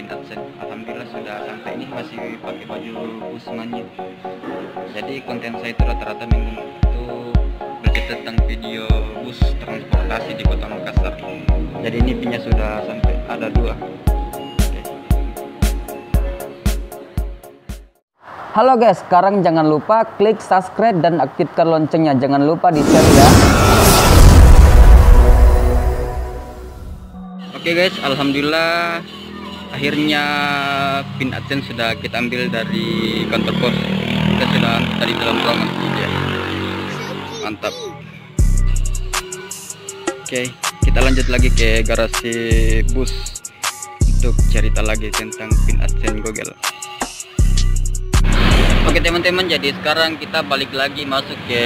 pin AdSense. Alhamdulillah sudah sampai. Ini masih pakai baju Usmanya. Jadi konten saya itu rata-rata minggu itu bercerita tentang video bus transportasi di Kota Makassar. Jadi ini pinnya sudah sampai ada 2. Halo guys, sekarang jangan lupa klik subscribe dan aktifkan loncengnya. Jangan lupa di share ya. Oke guys, alhamdulillah akhirnya pin AdSense sudah kita ambil dari kantor pos. Kita sudah tadi dalam ruangan ya. Mantap. Oke, kita lanjut lagi ke garasi bus untuk cerita lagi tentang pin AdSense Google. Oke teman-teman, jadi sekarang kita balik lagi masuk ke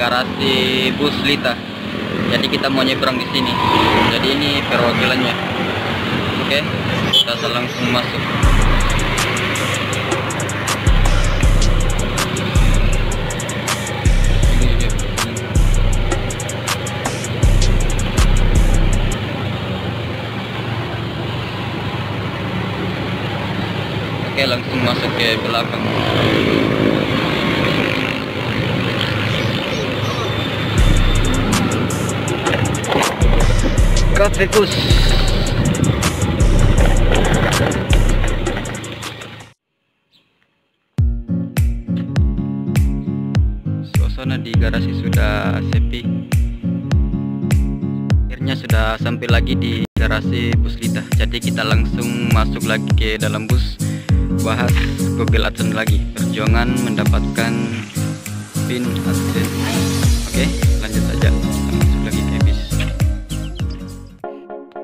garasi bus Lita. Jadi kita mau nyebrang di sini. Jadi ini perwakilannya. Oke, kita langsung masuk. Oke, langsung masuk ke belakang. Cafe Bus. Suasana di garasi sudah sepi. Akhirnya sudah sampai lagi di garasi bus Lita. Jadi kita langsung masuk lagi ke dalam bus, bahas Google AdSense lagi, perjuangan mendapatkan pin AdSense. Oke, lanjut saja, masuk lagi ke bis.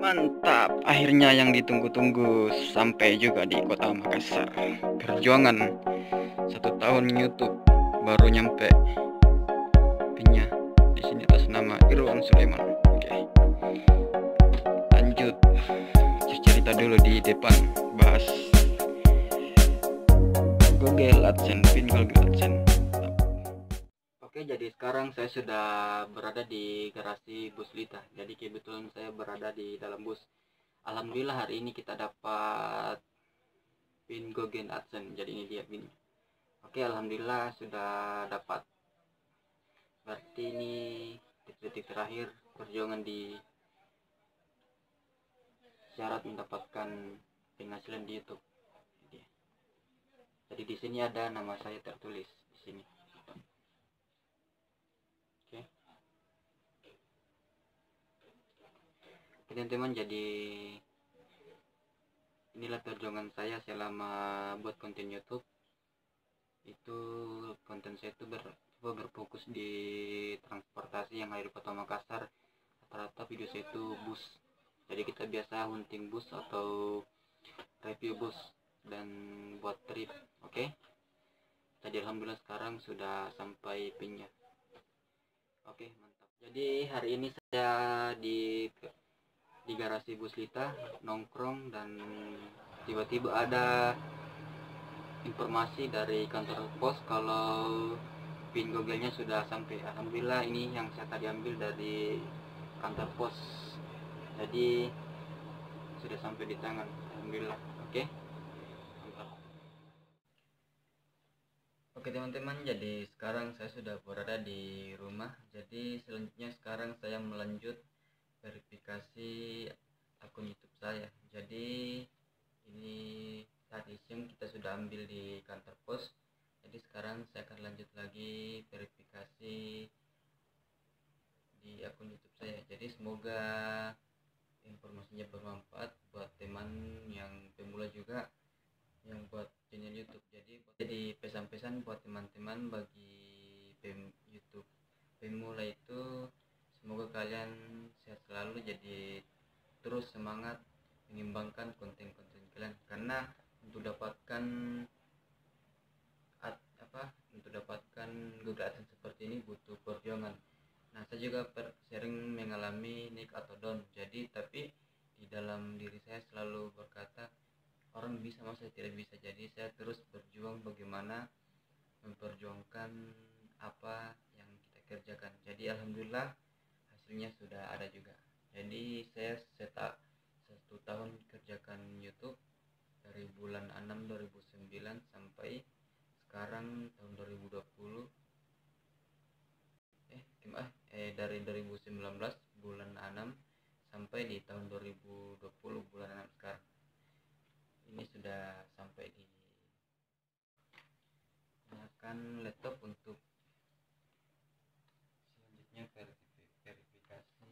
Mantap, akhirnya yang ditunggu-tunggu sampai juga di Kota Makassar. Perjuangan 1 tahun YouTube baru nyampe pinnya. Di sini atas nama Irwan Sulaiman. Oke, lanjut cerita dulu di depan, bahas Google AdSense, pin Google AdSense. Oke, jadi sekarang saya sudah berada di garasi bus Lita. Jadi kebetulan saya berada di dalam bus. Alhamdulillah hari ini kita dapat pin Google AdSense. Jadi ini dia pin. Oke, alhamdulillah sudah dapat. Berarti ini detik-detik terakhir perjuangan di syarat mendapatkan penghasilan di YouTube. Jadi di sini ada nama saya tertulis di sini. Oke. Oke teman-teman, jadi inilah perjuangan saya selama buat konten YouTube. Itu konten saya itu berfokus di transportasi yang ada di Kota Makassar. Rata-rata video saya itu bus. Jadi kita biasa hunting bus atau review bus dan buat trip. Oke. Jadi alhamdulillah sekarang sudah sampai pinnya. Oke, mantap. Jadi hari ini saya di garasi bus Lita nongkrong, dan tiba-tiba ada informasi dari kantor pos kalau pin Google-nya sudah sampai. Alhamdulillah ini yang saya tadi ambil dari kantor pos. Jadi sudah sampai di tangan. Alhamdulillah. Oke. Oke teman-teman, jadi sekarang saya sudah berada di rumah. Jadi selanjutnya sekarang saya melanjut verifikasi akun YouTube saya. Jadi ini tadi siang kita sudah ambil di kantor pos. Jadi sekarang saya akan lanjut lagi verifikasi di akun YouTube saya. Jadi semoga informasinya bermanfaat buat teman yang pemula juga yang buat channel YouTube. Jadi pesan-pesan buat teman-teman bagi YouTube pemula itu, semoga kalian sehat selalu, jadi terus semangat mengembangkan konten-konten kalian, karena untuk dapatkan Google AdSense seperti ini butuh perjuangan. Nah, saya juga sering mengalami naik atau down. Jadi tapi di dalam diri saya selalu berkata, orang bisa, masa saya tidak bisa. Jadi saya terus berjuang bagaimana memperjuangkan apa yang kita kerjakan. Jadi alhamdulillah hasilnya sudah ada juga. Jadi saya 1 tahun kerjakan YouTube, bulan 6 2009 sampai sekarang tahun 2020, dari 2019 bulan 6 sampai di tahun 2020 bulan 6 sekarang. Ini sudah sampai di gunakan laptop untuk selanjutnya verifikasi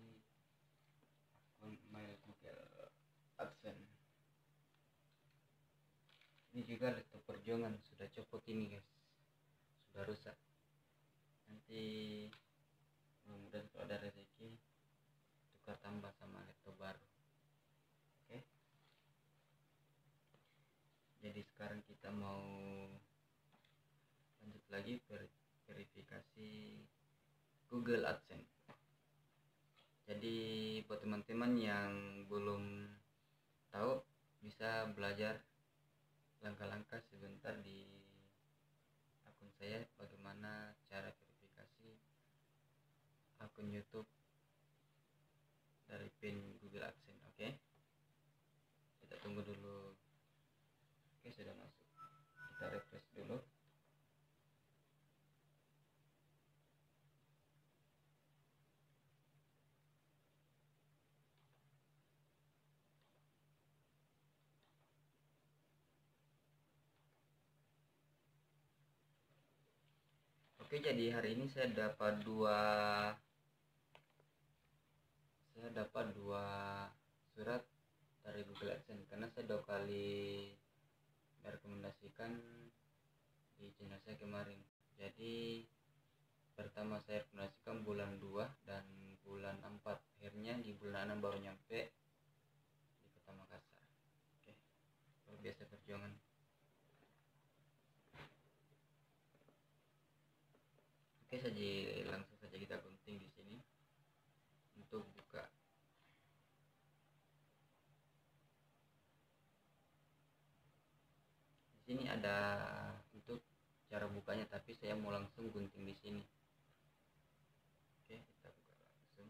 akun email Google AdSense. Ini juga laptop perjuangan, sudah copot ini guys, sudah rusak. Nanti mudah-mudahan kalau ada rezeki tukar tambah sama laptop baru. Oke. Jadi sekarang kita mau lanjut lagi verifikasi Google AdSense. Jadi buat teman-teman yang belum tahu, bisa belajar langkah-langkah sebentar di akun saya bagaimana cara verifikasi akun YouTube dari pin Google AdSense. Oke. Kita tunggu dulu. Oke, sudah masuk. Kita refresh dulu. Oke, jadi hari ini saya dapat dua surat dari Google AdSense karena saya 2 kali merekomendasikan di channel saya kemarin. Jadi pertama saya rekomendasikan bulan 2 dan bulan 4, akhirnya di bulan 6 baru nyampe di Kota Makassar. Oke, luar biasa perjuangan. Oke, langsung saja kita gunting di sini untuk buka. Di sini ada untuk cara bukanya, tapi saya mau langsung gunting di sini. Oke, kita buka langsung.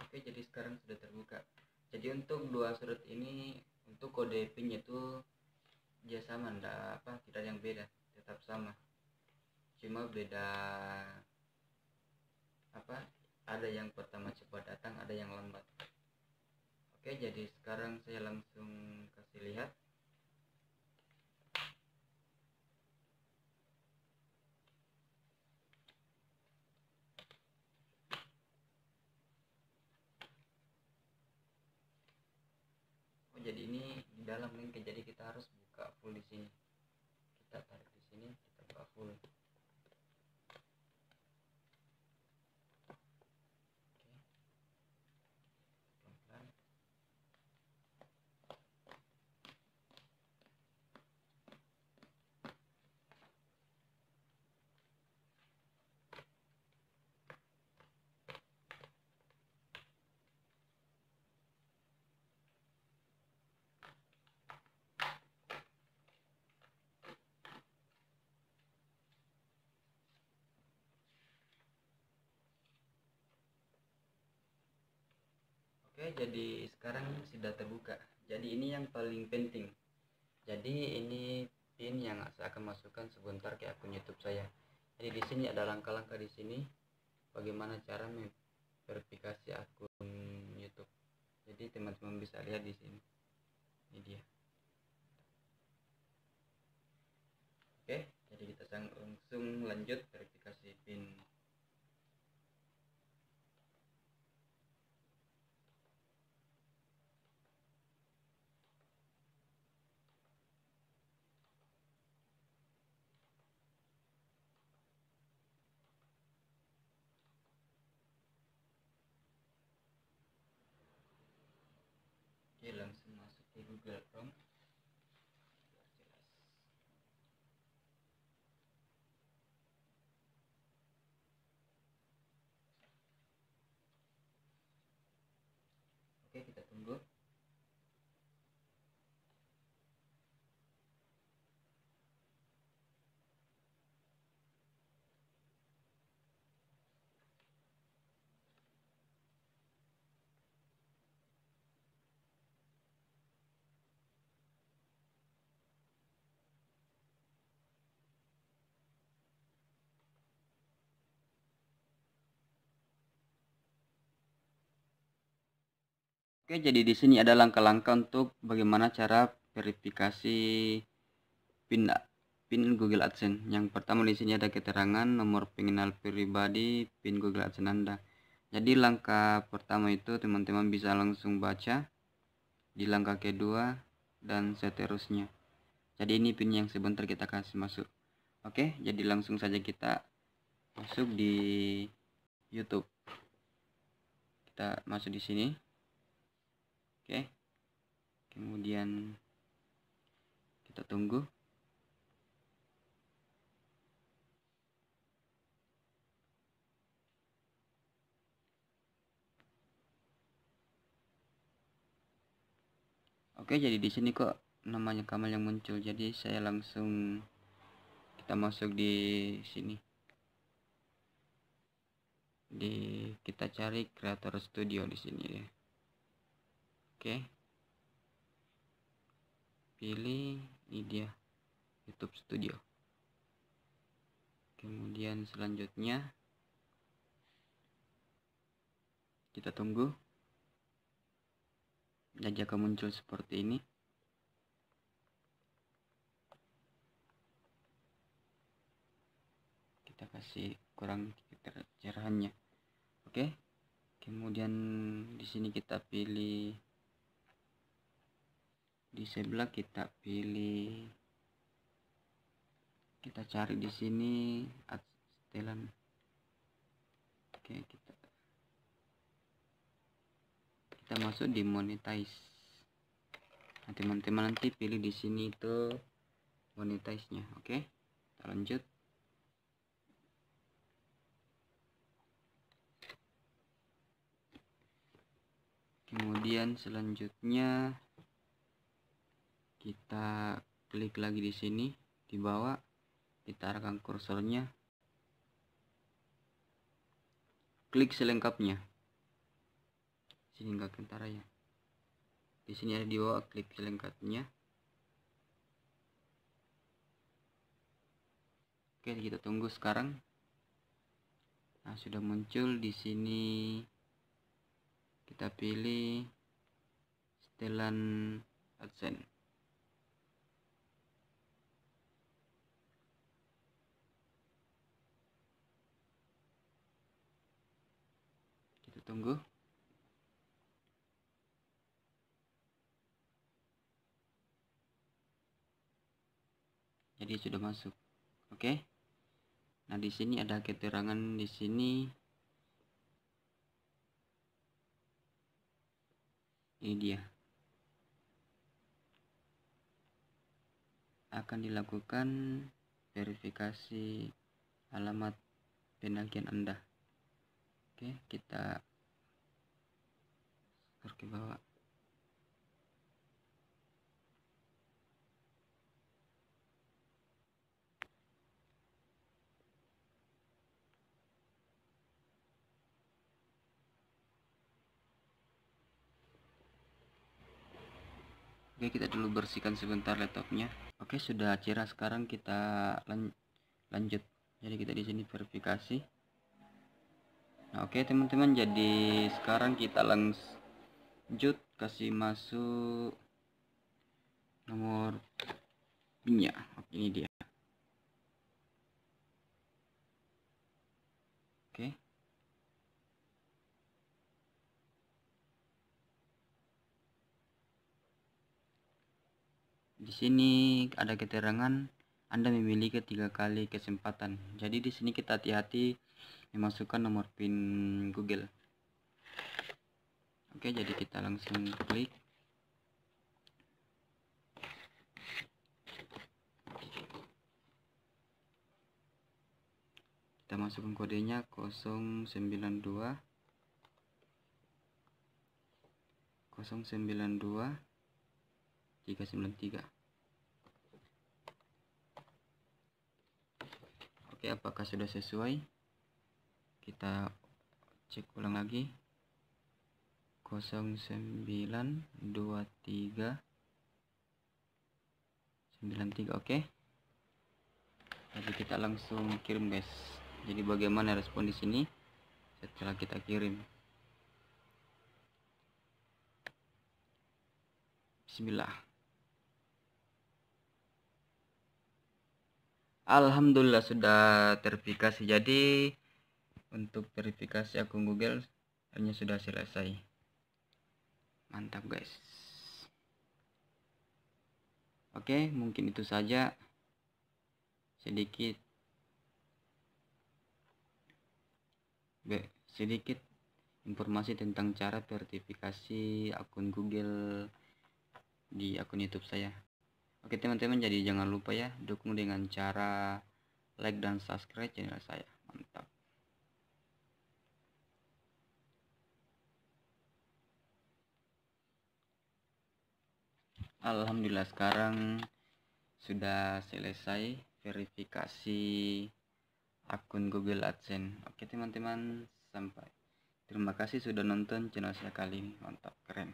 Oke, jadi sekarang sudah terbuka. Jadi untuk dua surat ini, untuk kode PIN itu dia sama, tidak ada yang beda, tetap sama. Cuma beda ada yang pertama cepat datang, ada yang lambat. Oke, jadi sekarang saya langsung kasih lihat. Oh, jadi ini di dalam link, jadi kita harus buka full di sini. Kita tarik di sini, kita buka full. Oke, jadi sekarang sudah terbuka. Jadi ini yang paling penting. Jadi ini pin yang saya akan masukkan sebentar ke akun YouTube saya. Jadi di sini ada langkah-langkah di sini bagaimana cara memverifikasi akun YouTube. Jadi teman-teman bisa lihat di sini. Ini dia. Oke, jadi kita langsung lanjut verifikasi pin. Oke, langsung masuk ke Google Chrome. Biar jelas. Oke, jadi di sini ada langkah-langkah untuk bagaimana cara verifikasi PIN Google AdSense. Yang pertama di sini ada keterangan nomor pengenal pribadi PIN Google AdSense Anda. Jadi langkah pertama itu teman-teman bisa langsung baca di langkah kedua dan seterusnya. Jadi ini PIN yang sebentar kita kasih masuk. Oke, jadi langsung saja kita masuk di YouTube. Kita masuk di sini. Oke. Kemudian kita tunggu. Oke, jadi di sini kok namanya Kamal yang muncul. Jadi saya langsung kita masuk di sini. Kita cari Creator Studio di sini ya. Oke. Pilih ini dia, YouTube Studio. Kemudian selanjutnya kita tunggu. Dan jika muncul seperti ini. Kita kasih kurang cerahannya. Oke. Kemudian di sini kita pilih, di sebelah kita pilih, kita cari di sini setelan. Oke, kita masuk di monetize. Nah, teman-teman nanti pilih di sini itu monetize-nya. Oke, kita lanjut. Kemudian selanjutnya kita klik lagi di sini di bawah, kita arahkan kursornya, klik selengkapnya. Sini enggak kentara ya. Di sini ada di bawah, klik selengkapnya. Oke, kita tunggu sekarang. Nah, sudah muncul di sini. Kita pilih setelan AdSense. Kita tunggu. Jadi sudah masuk. Oke. Nah, di sini ada keterangan di sini. Ini dia. Akan dilakukan verifikasi alamat penagihan Anda. Oke, kita scroll ke bawah. Oke, kita dulu bersihkan sebentar laptopnya. Oke, sudah cerah. Sekarang kita lanjut. Jadi kita di sini verifikasi. Nah, oke teman-teman, jadi sekarang kita lanjut kasih masuk nomor PIN-nya. Oke, ini dia. Oke. Di sini ada keterangan Anda memiliki 3 kali kesempatan. Jadi di sini kita hati-hati memasukkan nomor PIN Google. Oke, jadi kita langsung klik. Kita masukkan kodenya 092 393. Oke, apakah sudah sesuai? Kita cek ulang lagi. 092393. Oke. Jadi kita langsung kirim, guys. Jadi bagaimana respon di sini setelah kita kirim? Bismillah. Alhamdulillah sudah verifikasi. Jadi untuk verifikasi akun Google hanya sudah selesai. Mantap guys. Oke, mungkin itu saja sedikit informasi tentang cara verifikasi akun Google di akun YouTube saya. Oke teman-teman, jadi jangan lupa ya dukung dengan cara like dan subscribe channel saya. Mantap. Alhamdulillah sekarang sudah selesai verifikasi akun Google AdSense. Oke teman-teman, terima kasih sudah nonton channel saya kali ini. Mantap, keren.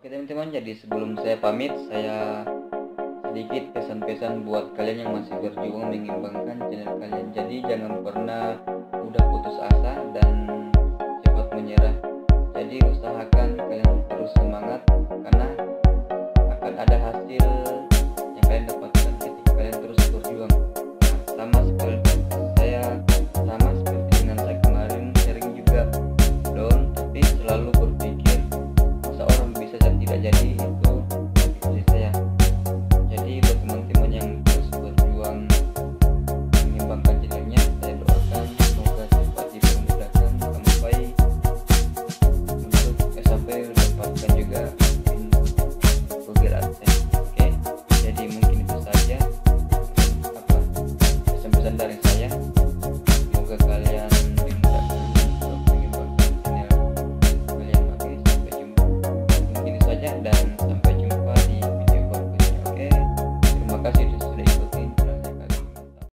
Oke teman-teman, jadi sebelum saya pamit, saya sedikit pesan-pesan buat kalian yang masih berjuang mengembangkan channel kalian. Jadi jangan pernah udah putus asa dan cepat menyerah. Jadi usahakan kalian terus semangat, karena akan ada hasil yang kalian dapatkan ketika kalian terus berjuang. Nah, sama seperti dengan saya kemarin, sering juga down, tapi selalu berpikir masa orang bisa dan tidak jadi. Itu posisi saya. Jadi buat teman-teman yang terus berjuang mengembangkan channelnya, saya doakan semoga cepat dipermudahkan sampai mendapatkan juga Google AdSense. Oke, jadi mungkin itu saja pesan-pesan dari saya. Semoga kalian